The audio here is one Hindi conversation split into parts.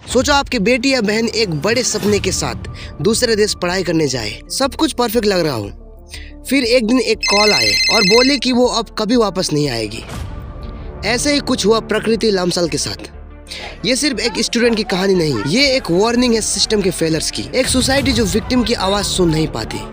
सोचो आपकी बेटी या बहन एक बड़े सपने के साथ दूसरे देश पढ़ाई करने जाए, सब कुछ परफेक्ट लग रहा हो, फिर एक दिन एक कॉल आए और बोले कि वो अब कभी वापस नहीं आएगी। ऐसे ही कुछ हुआ प्रकृति लम्सल के साथ। ये सिर्फ एक स्टूडेंट की कहानी नहीं, ये एक वार्निंग है सिस्टम के फेलर्स की, एक सोसाइटी जो विक्टिम की आवाज सुन नहीं पाती।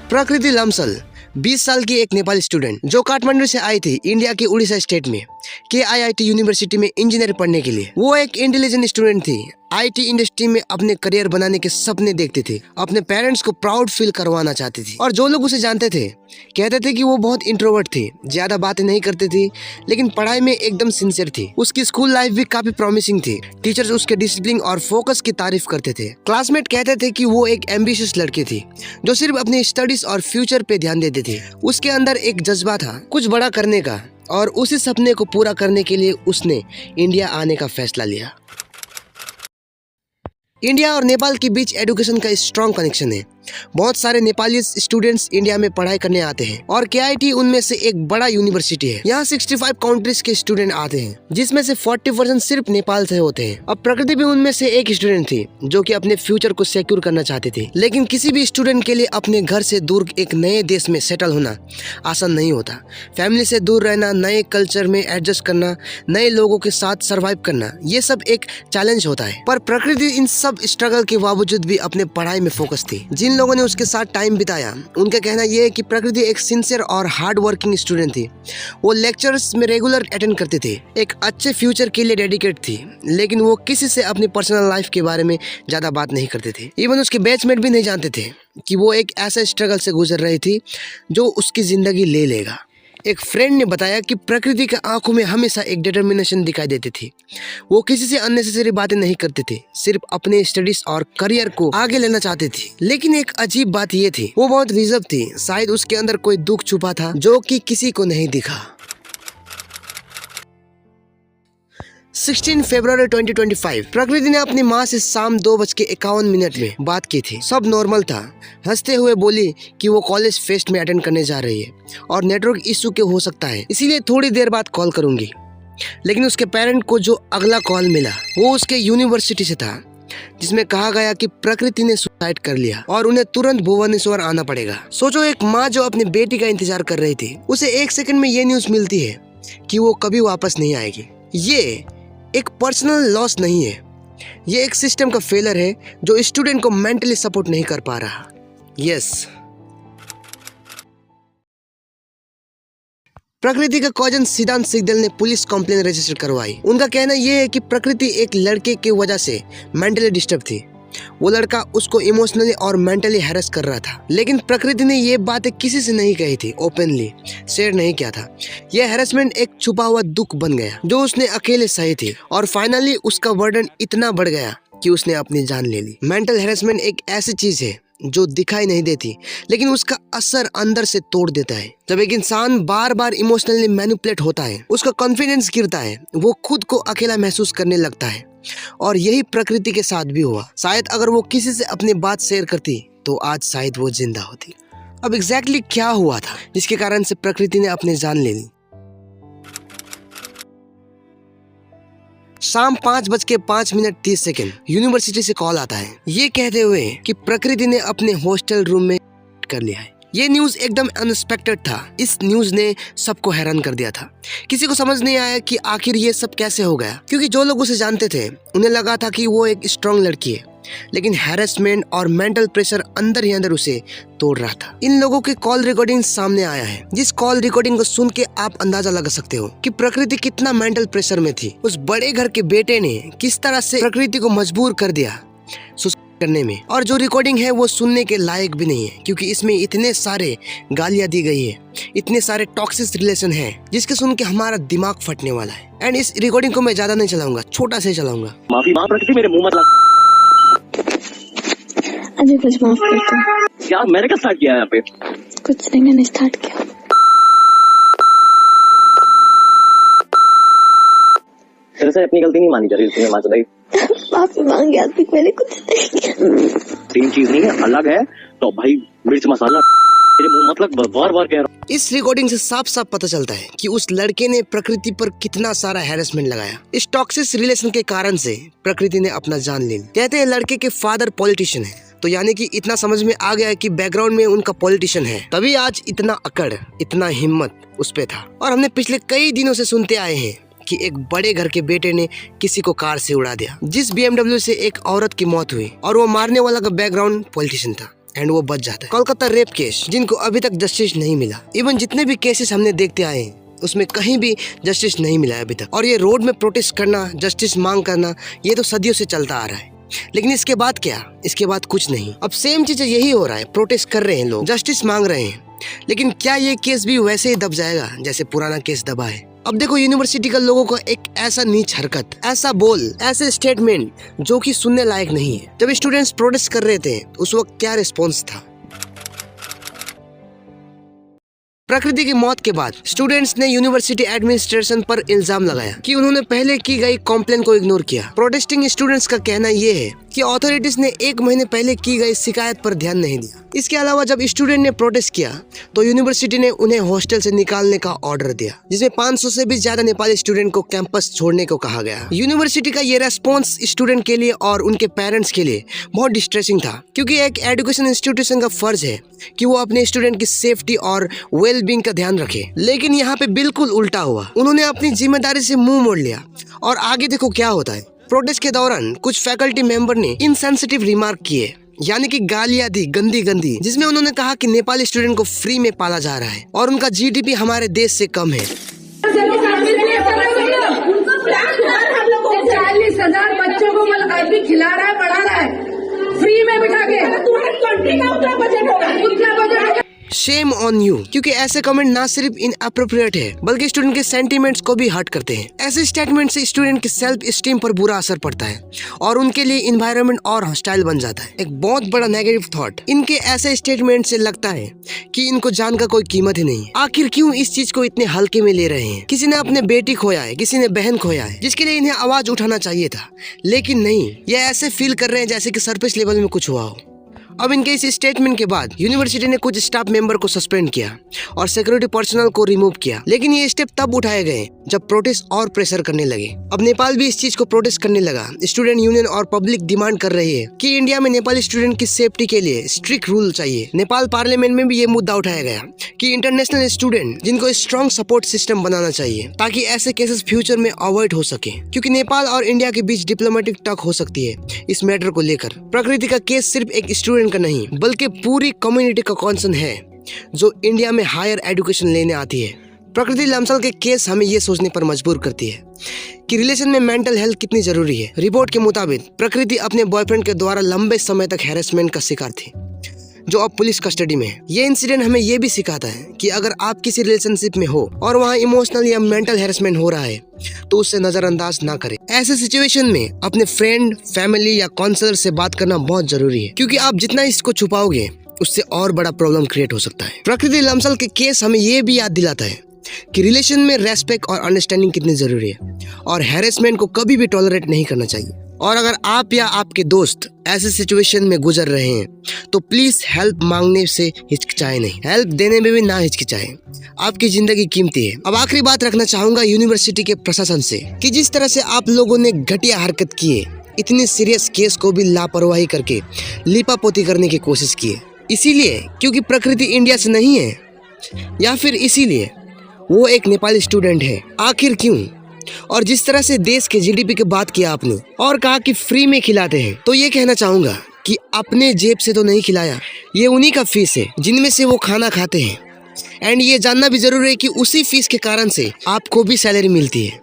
प्रकृति लम्सल 20 साल की एक नेपाली स्टूडेंट जो काठमांडू से आई थी इंडिया के उड़ीसा स्टेट में KIIT यूनिवर्सिटी में इंजीनियर पढ़ने के लिए। वो एक इंटेलिजेंट स्टूडेंट थी, IT इंडस्ट्री में अपने करियर बनाने के सपने देखती थी, अपने पेरेंट्स को प्राउड फील करवाना चाहती थी। और जो लोग उसे जानते थे कहते थे कि वो बहुत इंट्रोवर्ट थी, ज्यादा बातें नहीं करती थी, लेकिन पढ़ाई में एकदम सिंसियर थी। उसकी स्कूल लाइफ भी काफी प्रॉमिसिंग थी। टीचर्स उसके डिसिप्लिन और फोकस की तारीफ करते थे। क्लासमेट कहते थे कि वो एक एम्बिशियस लड़की थी जो सिर्फ अपनी स्टडीज और फ्यूचर पे ध्यान देती थी। उसके अंदर एक जज्बा था कुछ बड़ा करने का, और उसी सपने को पूरा करने के लिए उसने इंडिया आने का फैसला लिया। इंडिया और नेपाल के बीच एजुकेशन का स्ट्रॉन्ग कनेक्शन है। बहुत सारे नेपाली स्टूडेंट्स इंडिया में पढ़ाई करने आते हैं और KIIT उनमें से एक बड़ा यूनिवर्सिटी है। यहाँ 65 कंट्रीज के स्टूडेंट आते हैं, जिसमें से 40% सिर्फ नेपाल से होते हैं। अब प्रकृति भी उनमें से एक स्टूडेंट थी जो कि अपने फ्यूचर को सिक्योर करना चाहती थी। लेकिन किसी भी स्टूडेंट के लिए अपने घर से दूर एक नए देश में सेटल होना आसान नहीं होता। फैमिली से दूर रहना, नए कल्चर में एडजस्ट करना, नए लोगों के साथ सर्वाइव करना, ये सब एक चैलेंज होता है। पर प्रकृति इन सब स्ट्रगल के बावजूद भी अपने पढ़ाई में फोकस थी। जिन लोगों ने उसके साथ टाइम बिताया उनका कहना यह है कि प्रकृति एक सिंसियर और हार्ड वर्किंग स्टूडेंट थी। वो लेक्चर्स में रेगुलर अटेंड करती थी, एक अच्छे फ्यूचर के लिए डेडिकेट थी, लेकिन वो किसी से अपनी पर्सनल लाइफ के बारे में ज्यादा बात नहीं करते थे। इवन उसके बैचमेट भी नहीं जानते थे कि वो एक ऐसे स्ट्रगल से गुजर रही थी जो उसकी जिंदगी ले लेगा। एक फ्रेंड ने बताया कि प्रकृति के आंखों में हमेशा एक डिटर्मिनेशन दिखाई देती थी। वो किसी से अननेसेसरी बातें नहीं करती थी, सिर्फ अपने स्टडीज और करियर को आगे लेना चाहती थी। लेकिन एक अजीब बात ये थी, वो बहुत रिजर्व थी। शायद उसके अंदर कोई दुख छुपा था जो कि किसी को नहीं दिखा। 16 फरवरी 2025 प्रकृति ने अपनी माँ से शाम 2:51 में बात की थी। सब नॉर्मल था। हंसते हुए बोली कि वो कॉलेज फेस्ट में अटेंड करने जा रही है और नेटवर्क इशू के हो सकता है, इसीलिए थोड़ी देर बाद कॉल करूंगी। लेकिन उसके पेरेंट को जो अगला कॉल मिला वो उसके यूनिवर्सिटी से था, जिसमें कहा गया कि प्रकृति ने सुसाइड कर लिया और उन्हें तुरंत भुवनेश्वर आना पड़ेगा। सोचो, एक माँ जो अपनी बेटी का इंतजार कर रही थी, उसे 1 सेकंड में ये न्यूज मिलती है कि वो कभी वापस नहीं आएगी। ये एक पर्सनल लॉस नहीं है, ये एक सिस्टम का फेलर है जो स्टूडेंट को मेंटली सपोर्ट नहीं कर पा रहा। यस, प्रकृति का कॉजन सिद्धांत सिगदेल ने पुलिस कंप्लेन रजिस्टर करवाई। उनका कहना यह है कि प्रकृति एक लड़के की वजह से मेंटली डिस्टर्ब थी। वो लड़का उसको इमोशनली और मेंटली हैरेस कर रहा था, लेकिन प्रकृति ने ये बातें किसी से नहीं कही थी, ओपनली शेयर नहीं किया था। यह हैरेसमेंट एक छुपा हुआ दुख बन गया जो उसने अकेले सही थी, और फाइनली उसका बर्डन इतना बढ़ गया कि उसने अपनी जान ले ली। मेंटल हैरेसमेंट एक ऐसी चीज है जो दिखाई नहीं देती, लेकिन उसका असर अंदर से तोड़ देता है। जब एक इंसान बार बार इमोशनली मैनिपुलेट होता है, उसका कॉन्फिडेंस गिरता है, वो खुद को अकेला महसूस करने लगता है। और यही प्रकृति के साथ भी हुआ। शायद अगर वो किसी से अपनी बात शेयर करती तो आज शायद वो जिंदा होती। अब एग्जैक्टली क्या हुआ था जिसके कारण से प्रकृति ने अपनी जान ले ली? शाम 5:05 यूनिवर्सिटी से कॉल आता है, ये कहते हुए कि प्रकृति ने अपने हॉस्टल रूम में कर लिया है। ये न्यूज एकदम अनएक्सपेक्टेड था। इस न्यूज ने सबको हैरान कर दिया था। किसी को समझ नहीं आया कि आखिर ये सब कैसे हो गया, क्योंकि जो लोग उसे जानते थे उन्हें लगा था कि वो एक स्ट्रॉन्ग लड़की है, लेकिन हैरेसमेंट और मेंटल प्रेशर अंदर ही अंदर उसे तोड़ रहा था। इन लोगों की कॉल रिकॉर्डिंग सामने आया है, जिस कॉल रिकॉर्डिंग को सुन के आप अंदाजा लगा सकते हो कि प्रकृति कितना मेंटल प्रेशर में थी। उस बड़े घर के बेटे ने किस तरह से प्रकृति को मजबूर कर दिया सुसाइड करने में। और जो रिकॉर्डिंग है वो सुनने के लायक भी नहीं है, क्योंकि इसमें इतने सारे गालियां दी गई है, इतने सारे टॉक्सिक रिलेशन है, जिसके सुन के हमारा दिमाग फटने वाला है। एंड इस रिकॉर्डिंग को मैं ज्यादा नहीं चलाऊंगा, छोटा से चलाऊंगा। माफी मांग प्रकृति, मेरे मुंह मत लग। अजय कुछ माफ कर दो। क्या मैंने क्या स्टार्ट किया है यहाँ पे? कुछ नहीं, मैंने स्टार्ट किया। से अपनी गलती नहीं मानी जा रही तुम्हें मासूदाई। माफी मांग गया थी, मैंने कुछ नहीं किया। तीन चीज नहीं है, अलग है तो भाई मिर्च मसाला तेरे मुंह मतलब बार बार कह रहा हूँ। इस रिकॉर्डिंग से साफ साफ पता चलता है कि उस लड़के ने प्रकृति पर कितना सारा हैरेसमेंट लगाया। इस टॉक्सिक रिलेशन के कारण से प्रकृति ने अपना जान ले ली। कहते हैं लड़के के फादर पॉलिटिशियन है, तो यानी कि इतना समझ में आ गया है कि बैकग्राउंड में उनका पॉलिटिशियन है, तभी आज इतना अकड़, इतना हिम्मत उस पे था। और हमने पिछले कई दिनों से सुनते आए हैं कि एक बड़े घर के बेटे ने किसी को कार से उड़ा दिया। जिस BMW से एक औरत की मौत हुई और वो मारने वाला का बैकग्राउंड पॉलिटिशियन था एंड वो बच जाता है। कोलकाता रेप केस जिनको अभी तक जस्टिस नहीं मिला। इवन जितने भी केसेस हमने देखते आए हैं उसमें कहीं भी जस्टिस नहीं मिला है अभी तक। और ये रोड में प्रोटेस्ट करना, जस्टिस मांग करना, ये तो सदियों से चलता आ रहा है। लेकिन इसके बाद क्या? इसके बाद कुछ नहीं। अब सेम चीज यही हो रहा है, प्रोटेस्ट कर रहे हैं लोग, जस्टिस मांग रहे हैं। लेकिन क्या ये केस भी वैसे ही दब जाएगा जैसे पुराना केस दबा है? अब देखो यूनिवर्सिटी का लोगों का एक ऐसा नीच हरकत, ऐसा बोल, ऐसे स्टेटमेंट जो कि सुनने लायक नहीं है। जब स्टूडेंट्स प्रोटेस्ट कर रहे थे उस वक्त क्या रिस्पॉन्स था? प्रकृति की मौत के बाद स्टूडेंट्स ने यूनिवर्सिटी एडमिनिस्ट्रेशन पर इल्जाम लगाया कि उन्होंने पहले की गई कॉम्प्लेन को इग्नोर किया। प्रोटेस्टिंग स्टूडेंट्स का कहना यह है कि अथॉरिटीज ने 1 महीने पहले की गई शिकायत पर ध्यान नहीं दिया। इसके अलावा जब स्टूडेंट ने प्रोटेस्ट किया तो यूनिवर्सिटी ने उन्हें हॉस्टल से निकालने का ऑर्डर दिया, जिसमें 500 से भी ज्यादा नेपाली स्टूडेंट को कैंपस छोड़ने को कहा गया। यूनिवर्सिटी का ये रेस्पॉन्स स्टूडेंट के लिए और उनके पेरेंट्स के लिए बहुत डिस्ट्रेसिंग था, क्योंकि एक एजुकेशन इंस्टीट्यूशन का फर्ज है कि वो अपने स्टूडेंट की सेफ्टी और वेलबींग का ध्यान रखे। लेकिन यहाँ पे बिल्कुल उल्टा हुआ। उन्होंने अपनी जिम्मेदारी से मुंह मोड़ लिया और आगे देखो क्या होता है। प्रोटेस्ट के दौरान कुछ फैकल्टी मेंबर ने इनसेंसिटिव रिमार्क किए, यानी कि गालियां दी गंदी, जिसमें उन्होंने कहा कि नेपाली स्टूडेंट को फ्री में पाला जा रहा है और उनका जीडीपी हमारे देश से कम है। 40,000 बच्चों को अभी खिला रहा है, पढ़ा रहा है फ्री में बिठा के। कंट्री का उतना बजट होगा। शेम ऑन यू, क्योंकि ऐसे कमेंट ना सिर्फ इनअप्रोप्रिएट है बल्कि स्टूडेंट के सेंटीमेंट्स को भी हर्ट करते हैं। ऐसे स्टेटमेंट से स्टूडेंट की सेल्फ स्टीम पर बुरा असर पड़ता है और उनके लिए इन्वायरमेंट और हॉस्टाइल बन जाता है। एक बहुत बड़ा नेगेटिव थॉट इनके ऐसे स्टेटमेंट से लगता है कि इनको जान का कोई कीमत ही नहीं है। आखिर क्यों इस चीज को इतने हल्के में ले रहे हैं? किसी ने अपने बेटी खोया है, किसी ने बहन खोया है, जिसके लिए इन्हें आवाज उठाना चाहिए था, लेकिन नहीं, ये ऐसे फील कर रहे हैं जैसे कि सरफेस लेवल में कुछ हुआ हो। अब इनके इस स्टेटमेंट के बाद यूनिवर्सिटी ने कुछ स्टाफ मेंबर को सस्पेंड किया और सिक्योरिटी पर्सनल को रिमूव किया। लेकिन ये स्टेप तब उठाए गए जब प्रोटेस्ट और प्रेशर करने लगे। अब नेपाल भी इस चीज को प्रोटेस्ट करने लगा। स्टूडेंट यूनियन और पब्लिक डिमांड कर रही है कि इंडिया में नेपाली स्टूडेंट की सेफ्टी के लिए स्ट्रिक्ट रूल चाहिए। नेपाल पार्लियामेंट में भी ये मुद्दा उठाया गया कि इंटरनेशनल स्टूडेंट जिनको स्ट्रॉन्ग सपोर्ट सिस्टम बनाना चाहिए ताकि ऐसे केसेस फ्यूचर में अवॉइड हो सके, क्योंकि नेपाल और इंडिया के बीच डिप्लोमेटिक टक हो सकती है इस मैटर को लेकर। प्रकृति का केस सिर्फ एक स्टूडेंट का नहीं बल्कि पूरी कम्युनिटी का कंसर्न है जो इंडिया में हायर एजुकेशन लेने आती है। प्रकृति लम्सल के केस हमें ये सोचने पर मजबूर करती है कि रिलेशन में मेंटल हेल्थ कितनी जरूरी है। रिपोर्ट के मुताबिक प्रकृति अपने बॉयफ्रेंड के द्वारा लंबे समय तक हैरेसमेंट का शिकार थी, जो अब पुलिस कस्टडी में है। ये इंसिडेंट हमें ये भी सिखाता है कि अगर आप किसी रिलेशनशिप में हो और वहाँ इमोशनल या मेंटल हैरेसमेंट हो रहा है तो उससे नजरअंदाज ना करें। ऐसे सिचुएशन में अपने फ्रेंड, फैमिली या काउंसलर से बात करना बहुत जरूरी है, क्योंकि आप जितना इसको छुपाओगे उससे और बड़ा प्रॉब्लम क्रिएट हो सकता है। प्रकृति लम्सल के केस हमें ये भी याद दिलाता है कि रिलेशन में रेस्पेक्ट और अंडरस्टैंडिंग कितनी जरूरी है और हैरेसमेंट को कभी भी टॉलरेट नहीं करना चाहिए। और अगर आप या आपके दोस्त ऐसे सिचुएशन में गुजर रहे हैं तो प्लीज हेल्प मांगने से हिचकिचाएं नहीं, हेल्प देने में भी ना हिचकिचाएं। आपकी जिंदगी कीमती है। अब आखिरी बात रखना चाहूंगा यूनिवर्सिटी के प्रशासन से कि जिस तरह से आप लोगों ने घटिया हरकत की है, इतनी सीरियस केस को भी लापरवाही करके लिपापोती करने की कोशिश की है, इसीलिए क्योंकि प्रकृति इंडिया से नहीं है या फिर इसीलिए वो एक नेपाली स्टूडेंट है? आखिर क्यों? और जिस तरह से देश के जीडीपी की बात किया आपने और कहा कि फ्री में खिलाते हैं, तो ये कहना चाहूंगा कि अपने जेब से तो नहीं खिलाया, ये उन्हीं का फीस है जिनमें से वो खाना खाते हैं। एंड ये जानना भी जरूरी है कि उसी फीस के कारण से आपको भी सैलरी मिलती है।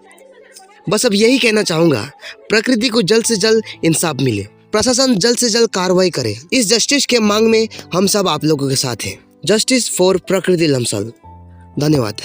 बस अब यही कहना चाहूंगा, प्रकृति को जल्द से जल्द इंसाफ मिले, प्रशासन जल्द से जल्द कार्रवाई करे। इस जस्टिस के मांग में हम सब आप लोगों के साथ हैं। जस्टिस फॉर प्रकृति लम्सल। धन्यवाद।